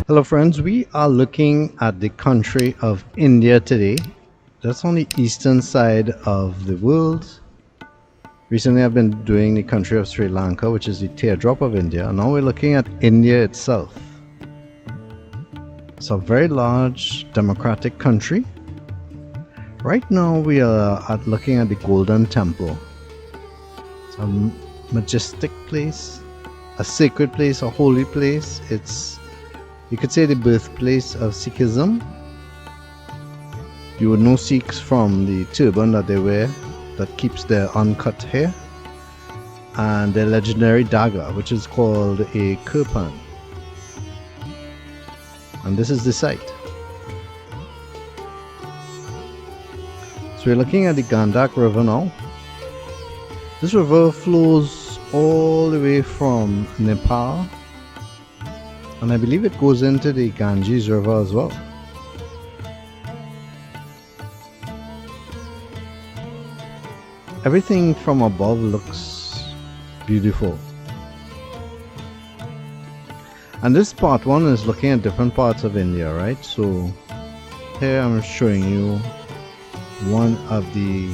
Hello, friends. We are looking at the country of India today. That's on the eastern side of the world. Recently, I've been doing the country of Sri Lanka, which is the teardrop of India. And now we're looking at India itself. It's a very large democratic country. Right now, we are looking at the Golden Temple. It's a majestic place, a sacred place, a holy place. It's, you could say, the birthplace of Sikhism. You would know Sikhs from the turban that they wear that keeps their uncut hair, and their legendary dagger, which is called a kirpan. And this is the site. So we're looking at the Gandak River now. This river flows all the way from Nepal, and I believe it goes into the Ganges River as well. Everything from above looks beautiful. And this part one is looking at different parts of India, right? So here I'm showing you one of the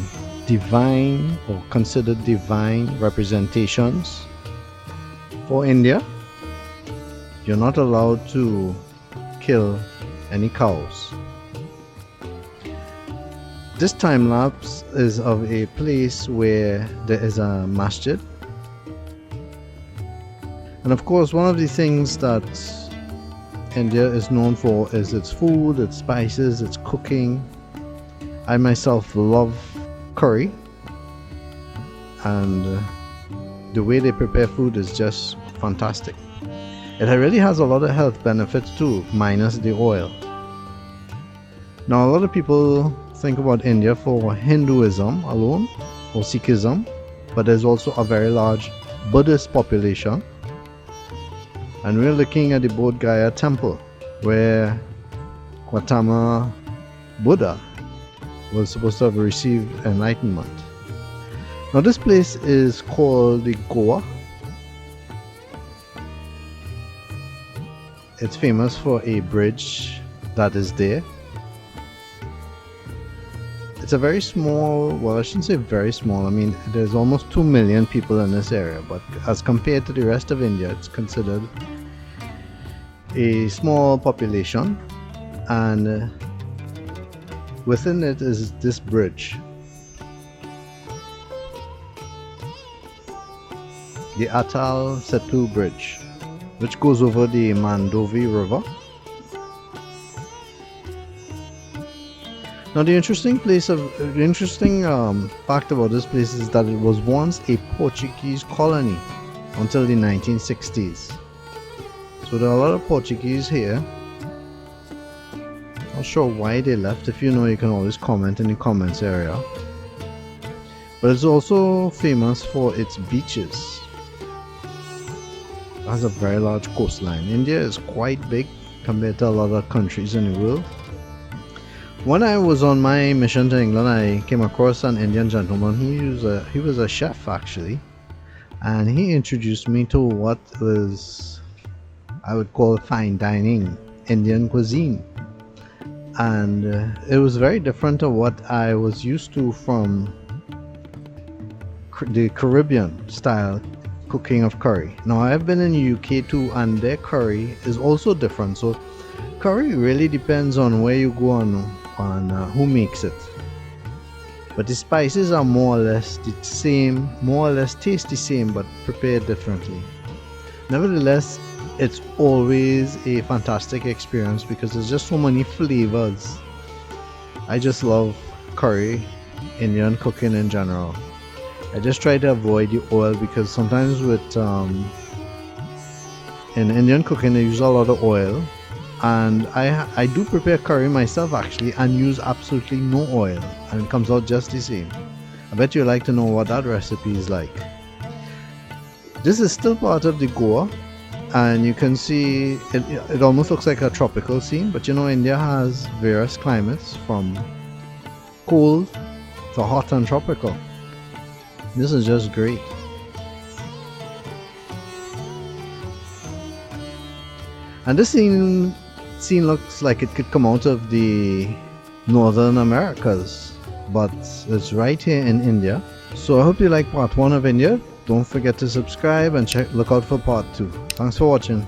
divine or considered divine representations for India. You're not allowed to kill any cows. This time lapse is of a place where there is a masjid. And of course, one of the things that India is known for is its food, its spices, its cooking. I myself love curry, and the way they prepare food is just fantastic. It really has a lot of health benefits too, minus the oil. Now, a lot of people think about India for Hinduism alone, or Sikhism, but there's also a very large Buddhist population. And we're looking at the Bodh Gaya Temple, where Gautama Buddha was supposed to have received enlightenment. Now this place is called the Goa. It's famous for a bridge that is there. It's a very small, well, I shouldn't say very small. I mean, there's almost 2 million people in this area, but as compared to the rest of India, it's considered a small population. And within it is this bridge, the Atal Setu Bridge, which goes over the Mandovi River. Now the interesting fact about this place is that it was once a Portuguese colony until the 1960s. So there are a lot of Portuguese here. Not sure why they left. If you know, you can always comment in the comments area. But it's also famous for its beaches. It has a very large coastline. India is quite big compared to a lot of countries in the world. When I was on my mission to England, I came across an Indian gentleman. He was a chef actually, and he introduced me to what was, I would call, fine dining Indian cuisine. And it was very different to what I was used to from the Caribbean style cooking of curry. Now I've been in the UK too, and their curry is also different. So curry really depends on where you go on who makes it. But the spices are more or less the same, more or less taste the same, but prepared differently. Nevertheless, it's always a fantastic experience because there's just so many flavors. I just love curry, Indian cooking in general. I just try to avoid the oil because sometimes with in Indian cooking they use a lot of oil, and I do prepare curry myself actually and use absolutely no oil, and it comes out just the same. I bet you'd like to know what that recipe is like. This is still part of the Goa, and you can see it almost looks like a tropical scene, but you know, India has various climates from cold to hot and tropical. This is just great. And this scene looks like it could come out of the Northern Americas, but it's right here in India. So I hope you like part 1 of India. Don't forget to subscribe and look out for part 2. Thanks for watching.